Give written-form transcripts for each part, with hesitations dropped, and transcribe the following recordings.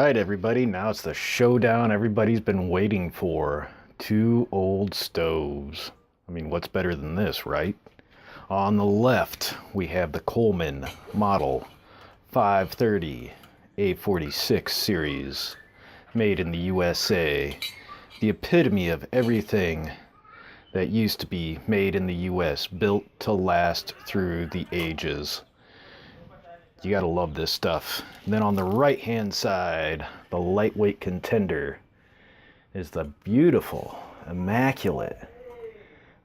right, everybody, now it's the showdown everybody's been waiting for. Two old stoves. I mean, what's better than this, right? On the left, we have the Coleman Model 530 A46 series, made in the USA. The epitome of everything that used to be made in the US, built to last through the ages. You gotta love this stuff. And then on the right hand side, the lightweight contender is the beautiful, immaculate,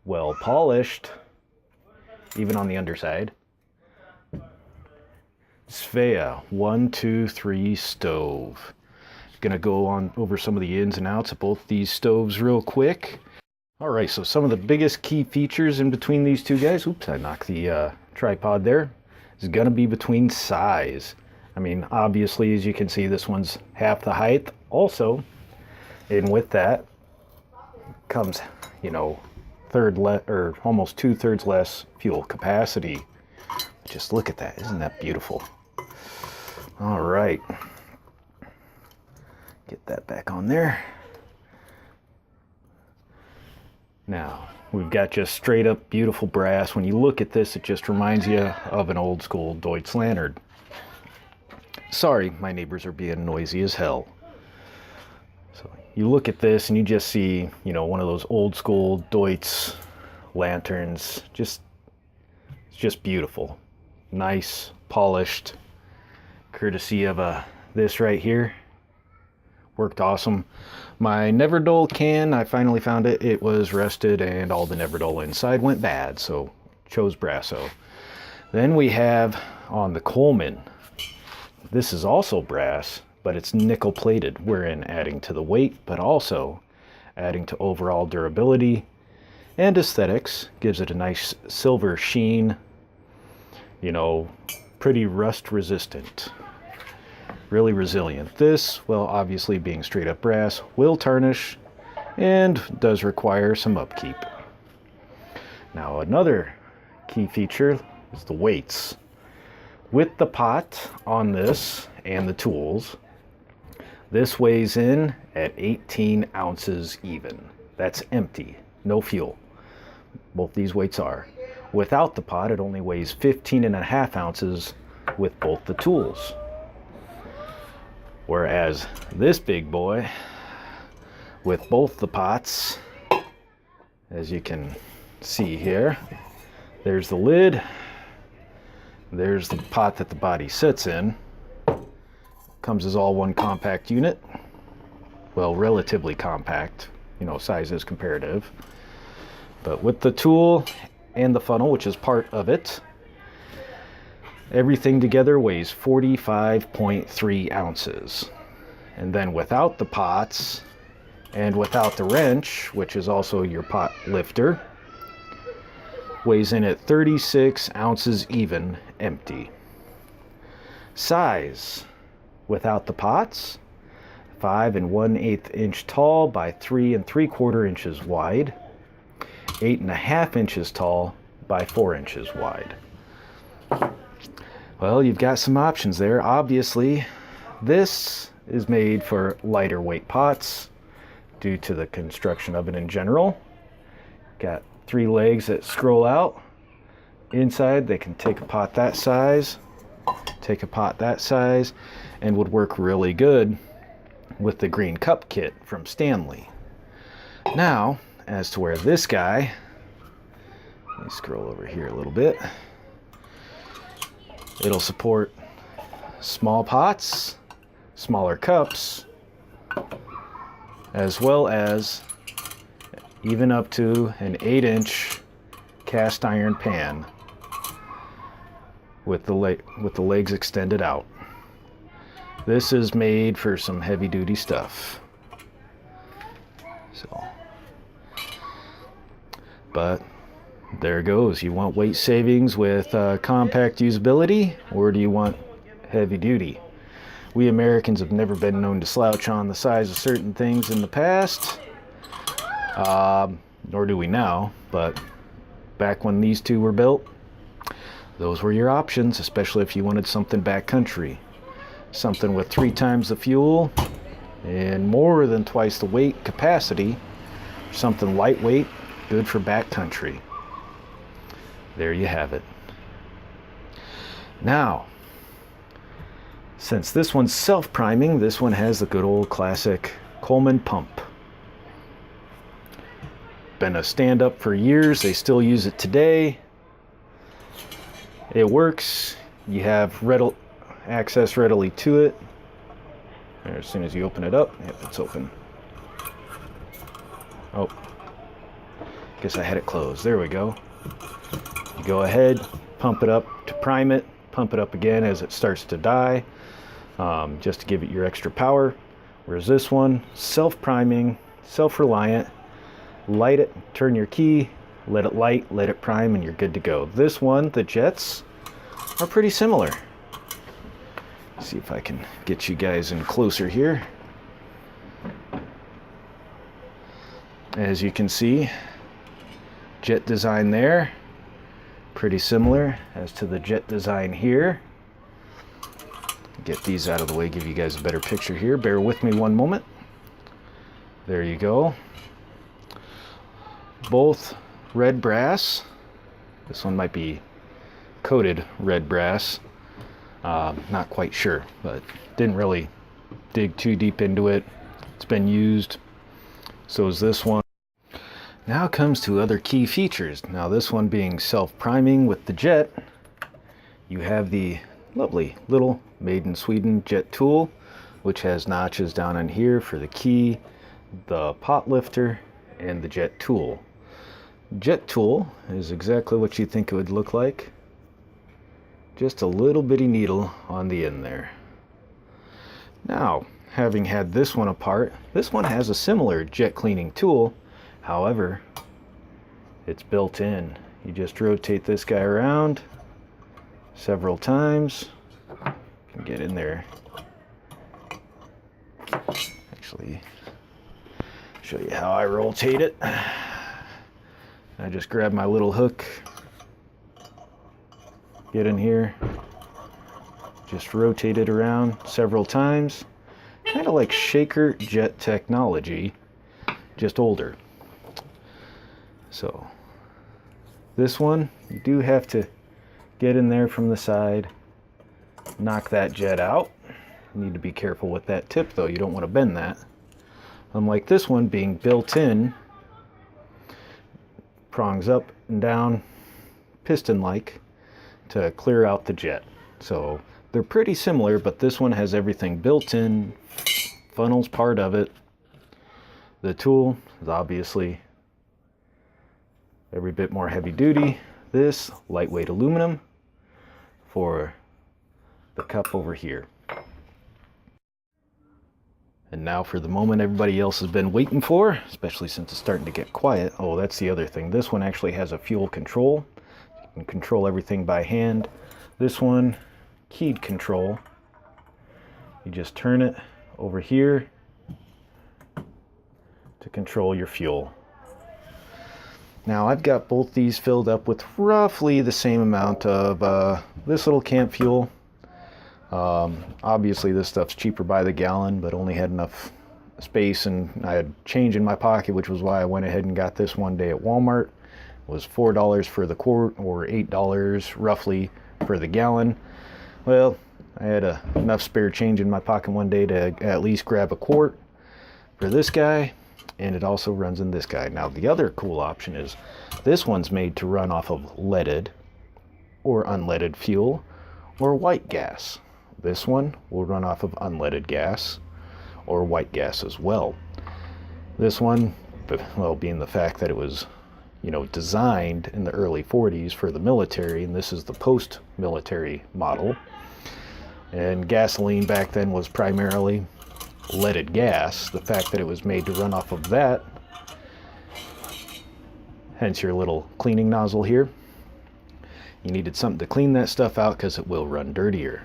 well polished, even on the underside, Svea 123 stove. Gonna go on over some of the ins and outs of both these stoves real quick. All right, so some of the biggest key features in between these two guys. Oops, I knocked the tripod there. Is going to be between size. I mean, obviously, as you can see, this one's half the height. Also, and with that comes, you know, almost 2/3 less fuel capacity. Just look at that. Isn't that beautiful? All right. Get that back on there. Now, we've got just straight up beautiful brass. When you look at this, it just reminds you of an old school Deutsch lantern. Sorry, my neighbors are being noisy as hell. So you look at this and you just see, you know, one of those old school Deutsch lanterns. It's just beautiful. Nice, polished, courtesy of this right here. Worked awesome. My Neverdull can, I finally found it. It was rusted and all the Neverdull inside went bad, so chose Brasso. Then we have on the Coleman. This is also brass, but it's nickel plated, wherein adding to the weight, but also adding to overall durability and aesthetics. Gives it a nice silver sheen, you know, pretty rust resistant. Really resilient. This, well, obviously being straight up brass, will tarnish and does require some upkeep. Now, another key feature is the weights. With the pot on this and the tools, this weighs in at 18 ounces even. That's empty, no fuel. Both these weights are. Without the pot, it only weighs 15.5 ounces with both the tools. Whereas this big boy, with both the pots, as you can see here, there's the lid, there's the pot that the body sits in. Comes as all one compact unit. Well, relatively compact, you know, size is comparative. But with the tool and the funnel, which is part of it, everything together weighs 45.3 ounces. And then without the pots and without the wrench, which is also your pot lifter, weighs in at 36 ounces even, empty. Size, without the pots, 5 1/8 inch tall by 3 3/4 inches wide, 8.5 inches tall by 4 inches wide. Well, you've got some options there. Obviously, this is made for lighter weight pots due to the construction of it in general. Got 3 legs that scroll out. Inside, they can take a pot that size, take a pot that size, and would work really good with the green cup kit from Stanley. Now, as to where this guy, let me scroll over here a little bit. It'll support small pots, smaller cups, as well as even up to an 8-inch cast iron pan with the legs extended out. This is made for some heavy duty stuff. So, but there it goes. You want weight savings with compact usability, or do you want heavy duty? We Americans have never been known to slouch on the size of certain things in the past, nor do we now, but back when these two were built, those were your options, especially if you wanted something backcountry. Something with 3 times the fuel and more than twice the weight capacity. Something lightweight, good for backcountry. There you have it. Now, since this one's self-priming, this one has the good old classic Coleman pump. Been a stand-up for years. They still use it today. It works. You have access readily to it. As soon as you open it up, yep, it's open. Oh, guess I had it closed. There we go. You go ahead, pump it up to prime it, pump it up again as it starts to die, just to give it your extra power. Whereas this one, self-priming, self-reliant. Light it, turn your key, let it light, let it prime, and you're good to go. This one, the jets, are pretty similar. See if I can get you guys in closer here. As you can see, jet design there, pretty similar as to the jet design here. Get these out of the way, give you guys a better picture here. Bear with me one moment. There you go. Both red brass. This one might be coated red brass. Not quite sure, but didn't really dig too deep into it. It's been used. So is this one. Now comes to other key features. Now this one being self-priming with the jet. You have the lovely little made in Sweden jet tool, which has notches down in here for the key, the pot lifter, and the jet tool. Jet tool is exactly what you think it would look like. Just a little bitty needle on the end there. Now, having had this one apart, this one has a similar jet cleaning tool. However, it's built in. You just rotate this guy around several times. You can get in there. Actually, show you how I rotate it. I just grab my little hook, get in here, just rotate it around several times, kind of like shaker jet technology, just older. So this one, you do have to get in there from the side, knock that jet out. You need to be careful with that tip though, you don't want to bend that. Unlike this one being built in, prongs up and down, piston-like, to clear out the jet. So they're pretty similar, but this one has everything built in, funnel's part of it. The tool is obviously every bit more heavy duty. This, lightweight aluminum for the cup over here. And now for the moment everybody else has been waiting for, especially since it's starting to get quiet. Oh, that's the other thing. This one actually has a fuel control. You can control everything by hand. This one, keyed control. You just turn it over here to control your fuel. Now I've got both these filled up with roughly the same amount of this little camp fuel. Obviously this stuff's cheaper by the gallon, but only had enough space, and I had change in my pocket, which was why I went ahead and got this one day at Walmart. It was $4 for the quart, or $8 roughly for the gallon. Well, I had enough spare change in my pocket one day to at least grab a quart for this guy, and it also runs in this guy. Now the other cool option is this one's made to run off of leaded or unleaded fuel or white gas. This one will run off of unleaded gas or white gas as well. This one, well, being the fact that it was, you know, designed in the early 40s for the military, and this is the post-military model. And gasoline back then was primarily leaded gas. The fact that it was made to run off of that, hence your little cleaning nozzle here. You needed something to clean that stuff out because it will run dirtier.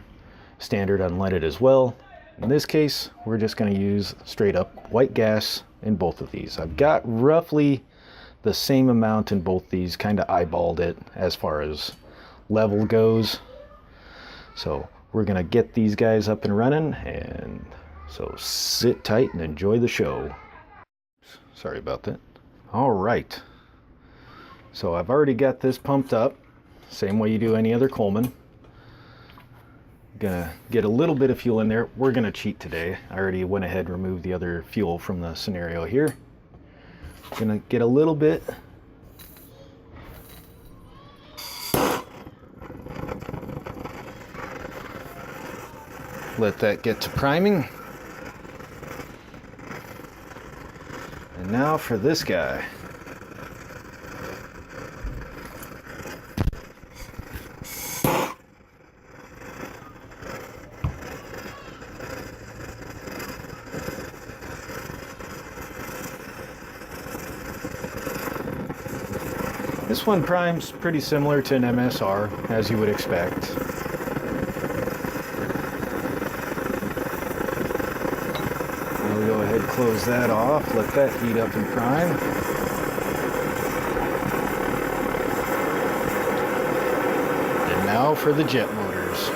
Standard unleaded as well. In this case, we're just going to use straight up white gas in both of these. I've got roughly the same amount in both these, kind of eyeballed it as far as level goes. So we're gonna get these guys up and running, and so sit tight and enjoy the show. Sorry about that. All right, so I've already got this pumped up, same way you do any other Coleman. Gonna get a little bit of fuel in there. We're gonna cheat today. I already went ahead and removed the other fuel from the scenario here. Gonna get a little bit. Let that get to priming. And now for this guy. This one primes pretty similar to an MSR, as you would expect. We'll go ahead and close that off, let that heat up and prime. And now for the jet motors.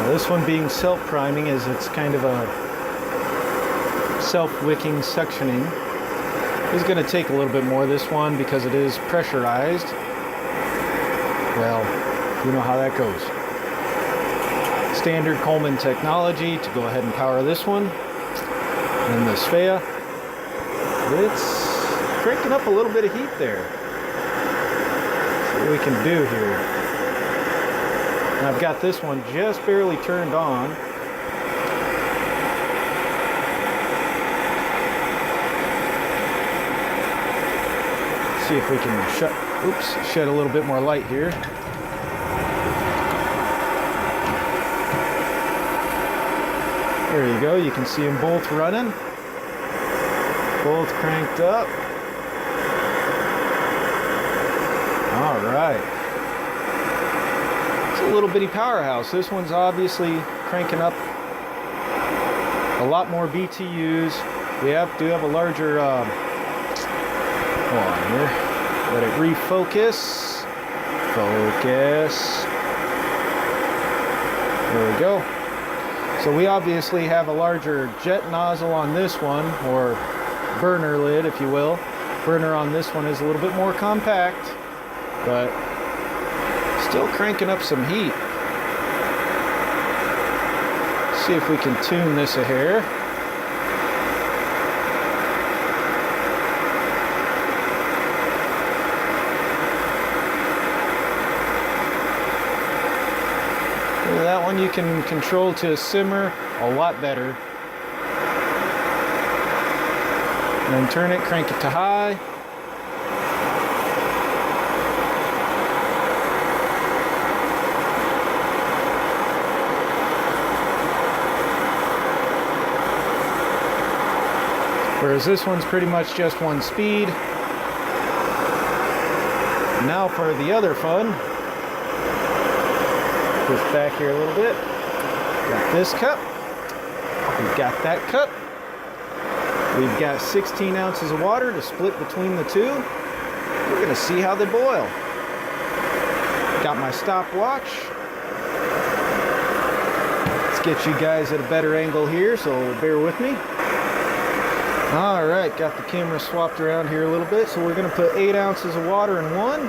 This one being self-priming, is it's kind of a self-wicking suctioning. It's going to take a little bit more, this one, because it is pressurized. Well, you know how that goes. Standard Coleman technology to go ahead and power this one. And the Svea, it's cranking up a little bit of heat there. See what we can do here. And I've got this one just barely turned on. See if we can shed a little bit more light here. There you go, you can see them both running. Both cranked up. All right. A little bitty powerhouse. This one's obviously cranking up a lot more BTUs. We do have a larger hold on here, let it refocus. Focus. There we go. So we obviously have a larger jet nozzle on this one, or burner lid if you will. Burner on this one is a little bit more compact, but still cranking up some heat. See if we can tune this a hair. That one you can control to simmer a lot better. And then turn it, crank it to high. Whereas this one's pretty much just one speed. Now for the other fun. Push back here a little bit. Got this cup. We've got that cup. We've got 16 ounces of water to split between the two. We're gonna see how they boil. Got my stopwatch. Let's get you guys at a better angle here, so bear with me. All right, got the camera swapped around here a little bit. So we're gonna put 8 ounces of water in one.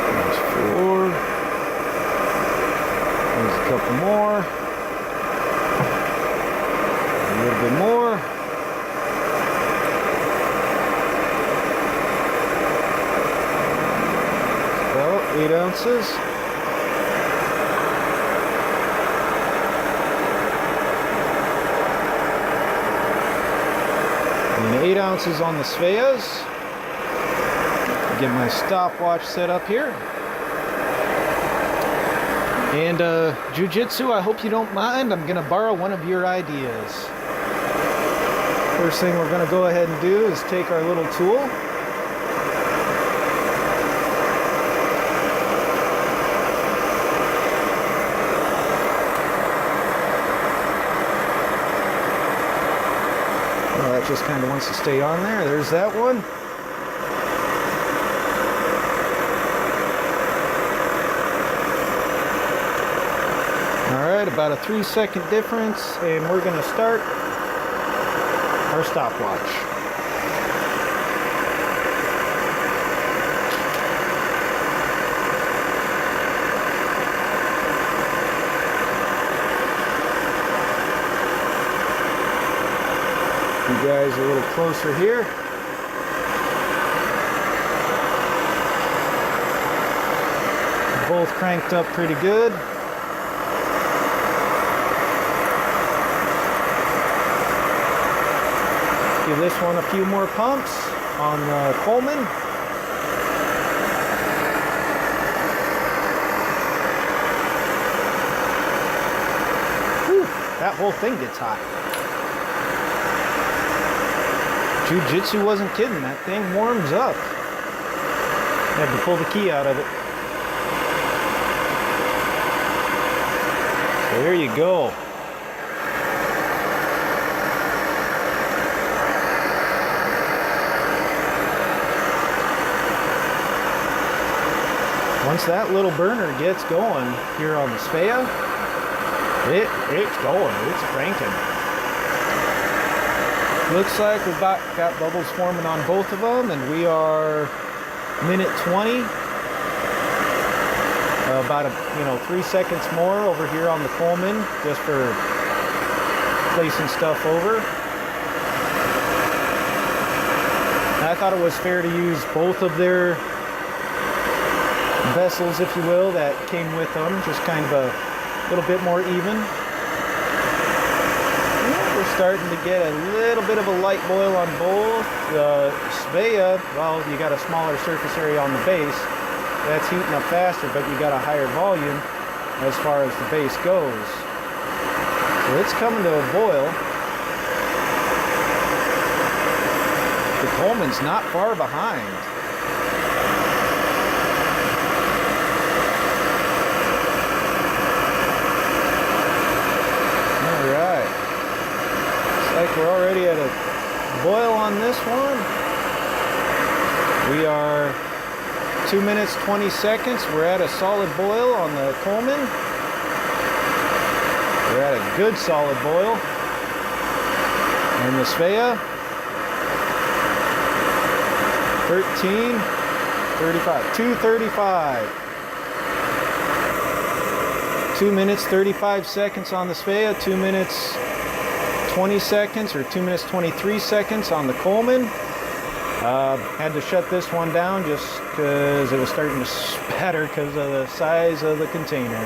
There's 4. There's a couple more. A little bit more. About 8 ounces. And 8 ounces on the Sveas. Get my stopwatch set up here. And Jiu-Jitsu, I hope you don't mind. I'm gonna borrow one of your ideas. First thing we're going to go ahead and do is take our little tool. Well, that just kind of wants to stay on there. There's that one. Alright, about a 3-second difference, and we're going to start our stopwatch. You guys a little closer here. Both cranked up pretty good. Give this one a few more pumps on the Coleman. Whew, that whole thing gets hot. Jiu-Jitsu wasn't kidding, that thing warms up. Had to pull the key out of it. So there you go. Once that little burner gets going here on the Svea, it's going, it's cranking. Looks like we've got bubbles forming on both of them, and we are minute 20. About 3 seconds more over here on the Coleman, just for placing stuff over. And I thought it was fair to use both of their vessels, if you will, that came with them, just kind of a little bit more even. And we're starting to get a little bit of a light boil on both. The Svea, well, you got a smaller surface area on the base. That's heating up faster, but you got a higher volume as far as the base goes. So it's coming to a boil. The Coleman's not far behind. Alright. Looks like we're already at a boil on this one. We are 2 minutes 20 seconds. We're at a solid boil on the Coleman. We're at a good solid boil. And the Svea, 13:35, 2:35. 2 minutes 35 seconds on the Svea, 2 minutes 20 seconds or 2 minutes 23 seconds on the Coleman. Had to shut this one down just because it was starting to spatter because of the size of the container.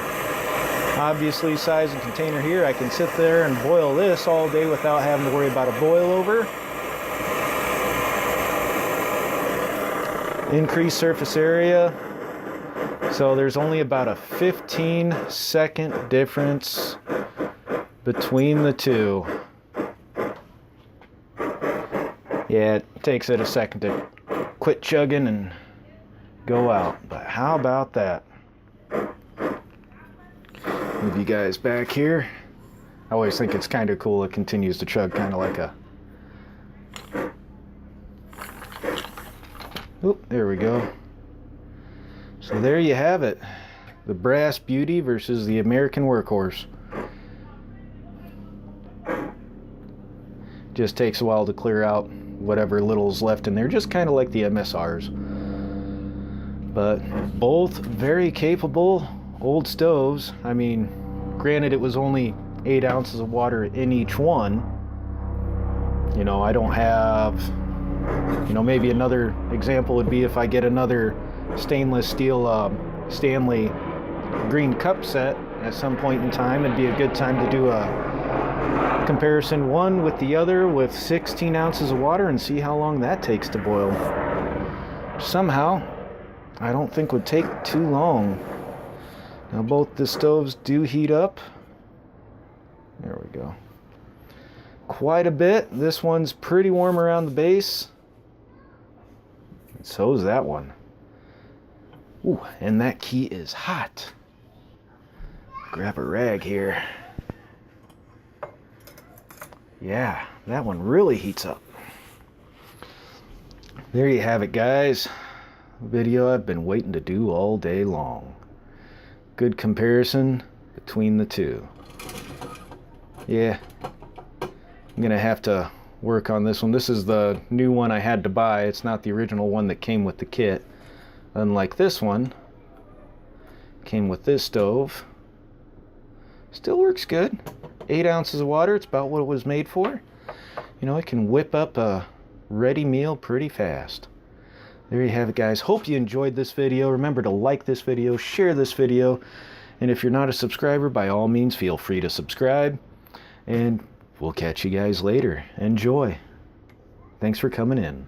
Obviously, size of container here, I can sit there and boil this all day without having to worry about a boil over. Increased surface area. So there's only about a 15-second difference between the two. Yeah, it takes it a second to quit chugging and go out. But how about that? Move you guys back here. I always think it's kind of cool. It continues to chug kind of like a... Oop, there we go. So there you have it. The brass beauty versus the American workhorse. Just takes a while to clear out whatever little's left in there, just kind of like the MSRs. But both very capable old stoves. I mean, granted it was only 8 ounces of water in each one. You know, I don't have, you know, maybe another example would be if I get another stainless steel Stanley green cup set at some point in time. It'd be a good time to do a comparison one with the other with 16 ounces of water and see how long that takes to boil. Somehow, I don't think would take too long. Now both the stoves do heat up. There we go. quite a bit. This one's pretty warm around the base. And so is that one. Ooh, and that key is hot. Grab a rag here. Yeah, that one really heats up. There you have it, guys. Video I've been waiting to do all day long. Good comparison between the two. Yeah, I'm gonna have to work on this one. This is the new one I had to buy. It's not the original one that came with the kit. Unlike this one, came with this stove. Still works good. 8 ounces of water, it's about what it was made for. You know, it can whip up a ready meal pretty fast. There you have it, guys. Hope you enjoyed this video. Remember to like this video, share this video, and if you're not a subscriber, by all means feel free to subscribe, and we'll catch you guys later. Enjoy. Thanks for coming in.